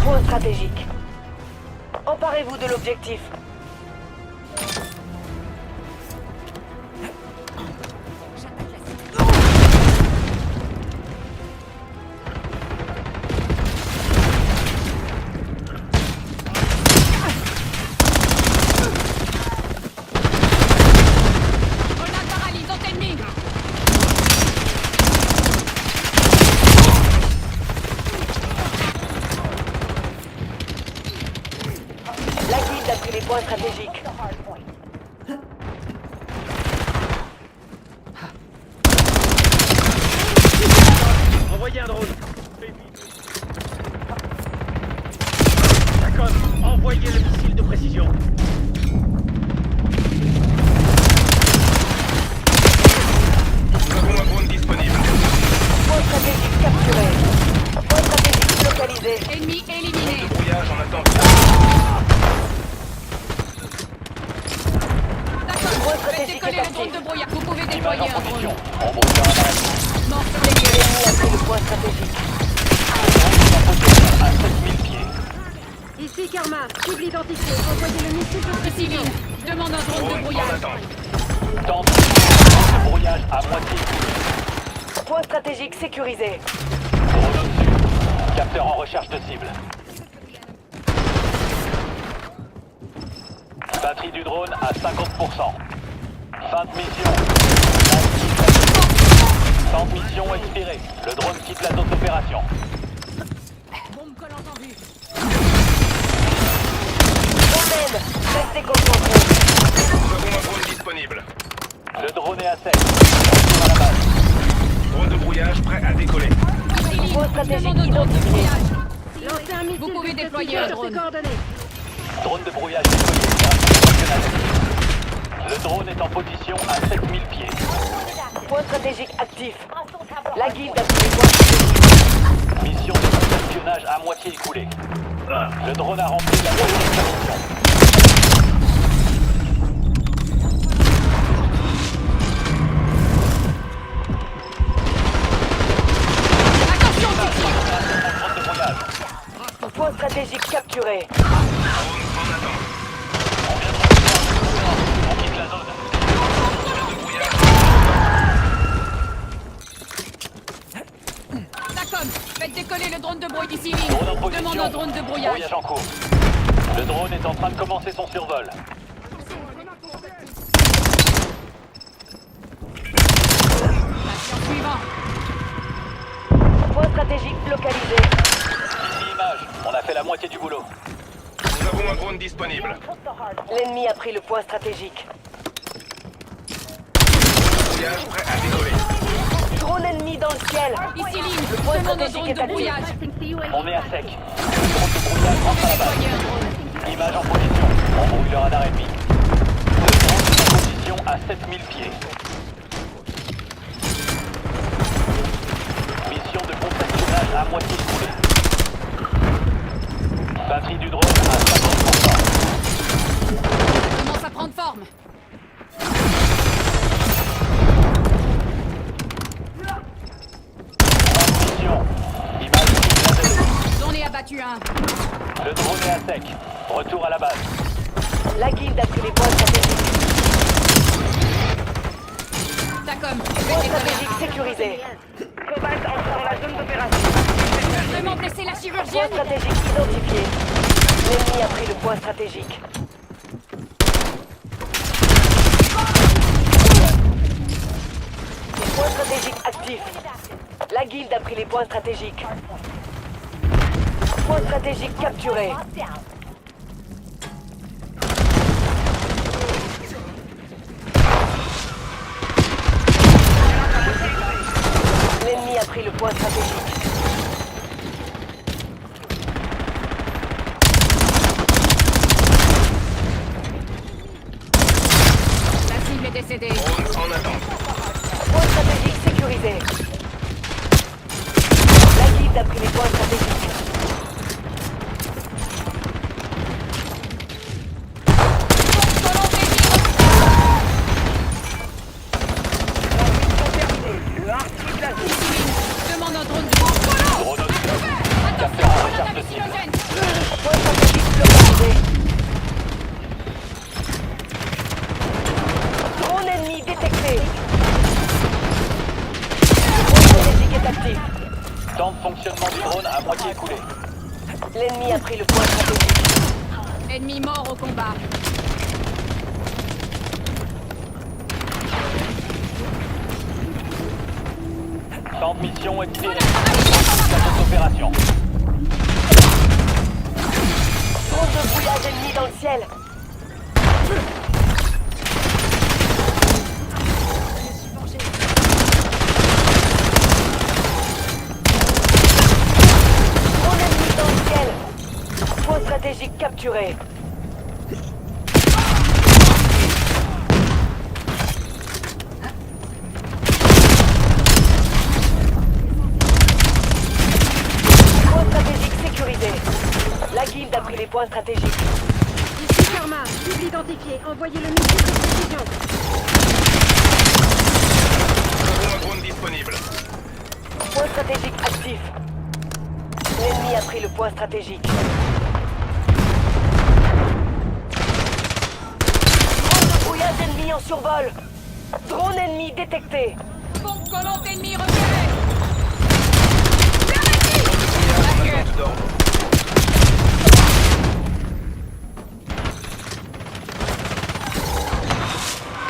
Point stratégique. Emparez-vous de l'objectif. La guilde a pris les points stratégiques. Envoyez un drone. D'accord, envoyez le missile de précision. Nous avons un drone disponible. Point stratégique capturé. Point stratégique localisé. Ennemi éliminé. Brouillage en attente. Point Faites stratégique décoller est le drone actif. de brouillard. Vous pouvez Image déployer en un position. drone. On brouille un arrêt. Mort sur les lieux. L'ennemi a pris le point stratégique. En position à 7000 pieds. Ici Karma, cible identifiée. Envoyez le missile de Civil, je demande un drone de Drone en brouillage. attente. Tente de brouillage à moitié écoulé. Point stratégique sécurisé. Drone au-dessus. Capteur en recherche de cible. Batterie du drone à 50%. Fin de mission. Temps de mission expiré. Le drone quitte la zone d'opération. Bombe collante en vue. Domaine, restez concentrés. Nous avons un drone disponible. Le drone est à sec. Retour à la base. Drone de brouillage prêt à décoller. Civil, Point je stratégique demande un drone de identifié. brouillage. Lancez un missile Vous pouvez de déployer précision un sur drone. ces coordonnées. Drone de brouillage déployé. Opérationnel. Le drone est en position à 7000 pieds. Point stratégique actif. La guilde a pris les points stratégiques. Mission de espionnage à moitié écoulée. Le drone a rempli la moitié de sa mission. Attention, Civil. Drone de brouillage. Point stratégique capturé. Drone en attente. On quitte la zone. Drone de brouillage. Tacom, faites décoller le drone de brouillage civil. Drone en Je position. demande un drone de brouillage. Brouillage en cours. Le drone est en train de commencer son survol. Patient suivant. Point stratégique localisé. Ici image. On a fait la moitié du boulot. Nous avons un drone disponible. L'ennemi a pris le point stratégique. Brouillage prêt à décoller. Drone ennemi dans le ciel. Ici Lynn, Le je point demande un stratégique drone est de actif. brouillage. On est à sec. Le drone de brouillage rentre à la base. Déployer un drone. Image en position. On brouille le radar ennemi. Le drone est en position à 7000 pieds. Mission de contre-espionnage à moitié écoulée. Batterie du drone à 50%. Commence à prendre forme. Mission. Image de laser. J'en ai abattu un. Le drone est à sec. Retour à la base. La guilde a pris les points stratégiques. Tacom, Point faites décoller stratégique un. sécurisé. Cobalt entre dans la zone d'opération. Vraiment blesser la Point chirurgienne. stratégique identifié. L'ennemi a pris le point stratégique. Point stratégique actif. La guilde a pris les points stratégiques. Point stratégique capturé. L'ennemi a pris le point stratégique. La cible est décédée. Drone en attente. Point stratégique sécurisé. La guilde a pris les points stratégiques. Colon recherche de cible. lacrymogène. Point stratégique localisé. Drone ennemi détecté. Point stratégique est actif. Temps de fonctionnement du drone à moitié écoulé. L'ennemi a pris le point stratégique. Ennemi mort au combat. Temps de mission expiré. Plateau d'opération. Drone de brouillage ennemi dans le ciel. Drone ennemi dans le ciel. Point stratégique capturé. Point stratégique sécurisé. La guilde a pris les points stratégiques. Ici Karma, cible identifiée. Envoyez le missile de précision. Nous avons un drone disponible. Point stratégique actif. L'ennemi a pris le point stratégique. Drone de brouillage ennemi en survol. Drone ennemi détecté. Bombe collante ennemi repérée. Brouillage en attente d'ordre.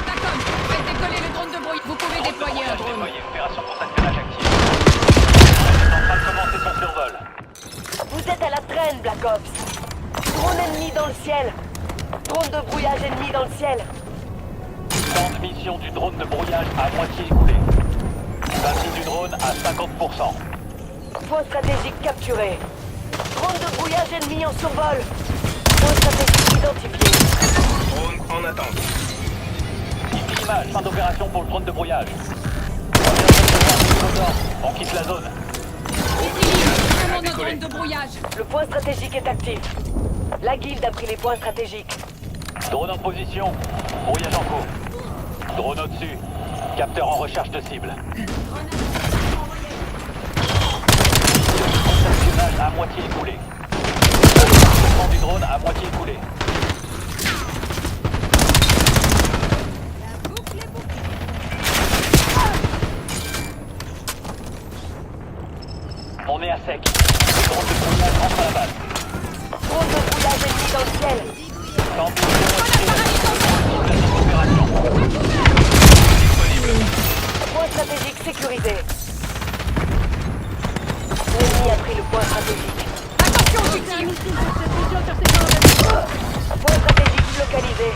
Tacom, faites décoller le drone de bruit. Vous pouvez déployer un drone. Déployé, opération contractionnage active. Il est en train de commencer son survol. Vous êtes à la traîne, Black Ops. Drone ennemi dans le ciel. Drone de brouillage ennemi dans le ciel. Temps de mission du drone de brouillage à moitié écoulé. Batterie du drone à 50%. Point stratégique capturé. Drone de brouillage ennemi en survol. Point stratégique identifié. Drone en attente. Ici image, fin d'opération pour le drone de brouillage. On vient de recevoir un nouveau ordre. On quitte la zone. Ici Lynn, commande un drone de brouillage. Le point stratégique est actif. La guilde a pris les points stratégiques. Drone en position. Brouillage en cours. Drone au-dessus. Capteur en recherche de cible. Contractionnage à moitié écoulé. Fonctionnement du drone à moitié écoulé. On est à sec. Le drone de brouillage rentre à la base. Drone de brouillage ennemi dans le ciel. Temps de mission expiré. Opération. Disponible. Point stratégique sécurisé. L'ennemi a pris le point stratégique. Attention, Un victime. missile de précision sur ses coordonnées. Point stratégique localisé.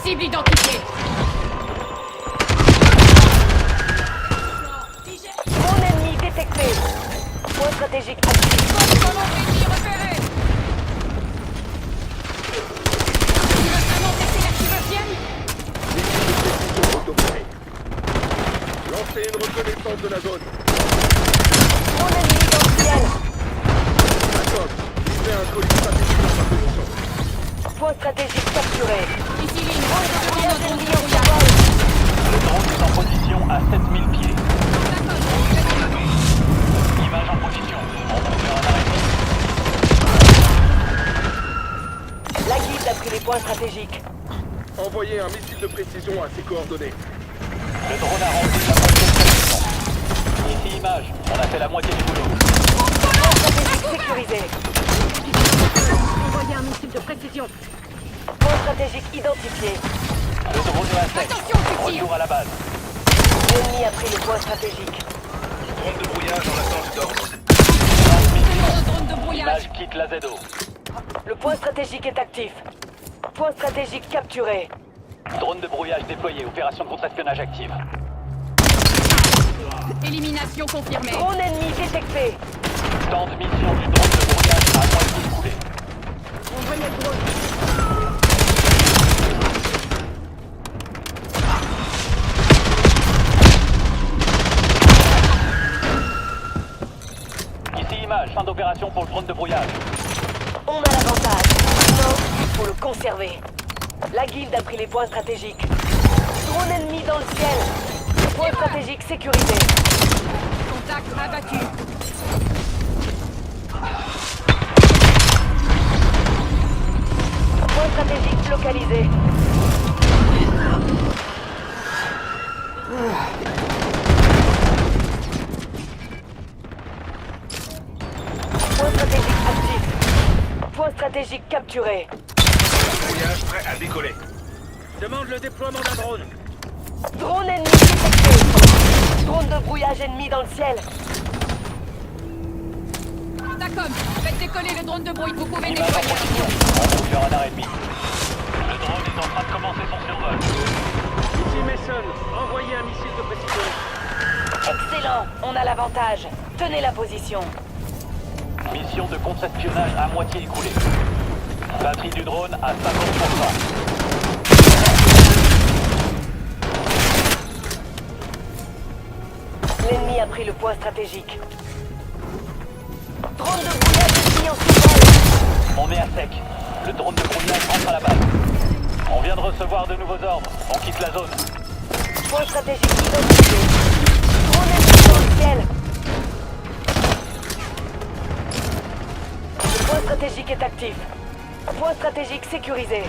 Cible identifiée. Drone ennemi détecté. Point stratégique actif. Bombe collante ennemi repérée. Tu veux vraiment tester l'archivocienne? Lancez une reconnaissance de la zone. Drone ennemi dans le ciel. Jacob, livrez un colis stratégique dans sa position. Point stratégique capturé. Ici Lynn, Drone de commande un brouillage drone de ennemi en brouillage. survol. Le drone est en position à 7000 pieds. Image en position. On va faire un arrêt. La guilde a pris les points stratégiques. Envoyez un missile de précision à ses coordonnées. Le drone a rendu la moitié de sa mission. Ici image. On a fait la moitié du boulot. Point stratégique sécurisé. Envoyez un missile de précision. Point stratégique identifié. Le drone est à sec. Attention, victime. Retour à la base. L'ennemi a pris le point stratégique. Drone de brouillage en attente d'ordre. Commande un drone de brouillage. Image quitte la ZO. Le point stratégique est actif. Point stratégique capturé. Drone de brouillage déployé. Opération de contre-espionnage active. Élimination confirmée. Drone ennemi détecté. Temps de mission du drone de brouillage à moitié écoulé. Envoyez le drone. Ici image. Fin d'opération pour le drone de brouillage. On a l'avantage. Non, il faut le conserver. La guilde a pris les points stratégiques. Drone ennemi dans le ciel. Point stratégique sécurisé. Contact abattu. localisé. Point stratégique actif. Point stratégique capturé. Brouillage prêt à décoller. Demande le déploiement d'un drone. Drone ennemi détecté. Drone de brouillage ennemi dans le ciel. Tacom, faites décoller le drone de bruit. Vous pouvez Image en nettoyer. position. On roule le radar ennemi. Le drone est en train de commencer son survol. Ici Mason, envoyez un missile de précision. Excellent, on a l'avantage. Tenez la position. Mission de contre-espionnage à moitié écoulée. Batterie du drone à 50%. L'ennemi a pris le point stratégique. Drone de brouillage ennemi en survol. On est à sec. Le drone de brouillage rentre à la base. On vient de recevoir de nouveaux ordres. On quitte la zone. Point stratégique identifié. Drone ennemi dans le ciel. Le point stratégique est actif. Point stratégique sécurisé.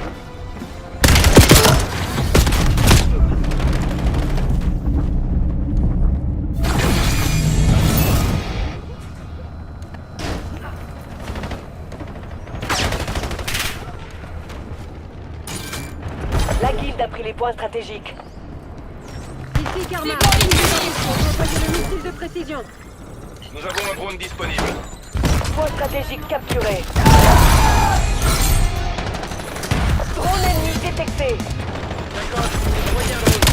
La guilde a pris les points stratégiques. Ici Karma. Déployez une missile. Envoyez le missile de précision. Nous avons un drone disponible. Point stratégique capturé. Drone ennemi détecté. D'accord, envoyez un drone.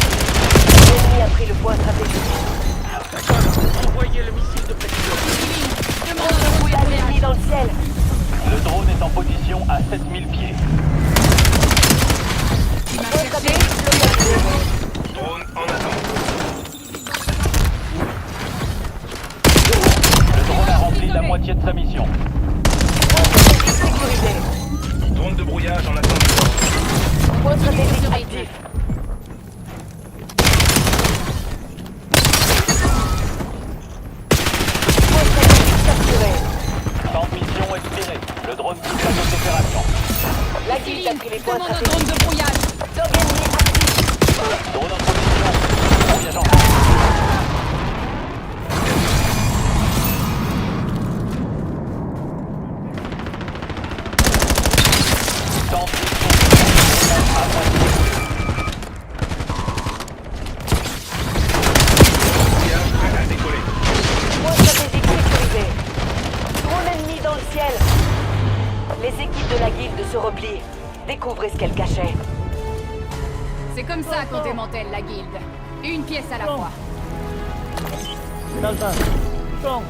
L'ennemi a pris le point stratégique. D'accord, envoyez le missile de précision. Demande Drone de un brouillage drone de ennemi dans le ciel. Le drone est en position à 7000 pieds. Il m'a Point cherché. stratégique localisé. Drone en attente. Le drone a rempli la moitié de sa mission. Point stratégique sécurisé. Drone de brouillage en attente d'ordre. Point stratégique actif. Point stratégique capturé. Temps de mission expiré. Le drone quitte la zone d'opération. La guilde a pris les points Demande un stratégiques. drone de brouillage. Dog ennemi actif. Drone en position. Brouillage en cours. Temps de mission. À moitié écoulé. Brouillage prêt à décoller. Point stratégique sécurisé. Drone ennemi dans le ciel. Les équipes de la guilde se replient. Découvrez ce qu'elle cachait. C'est comme ça qu'on démantèle la guilde. Une pièce à la fois. Delta, strong.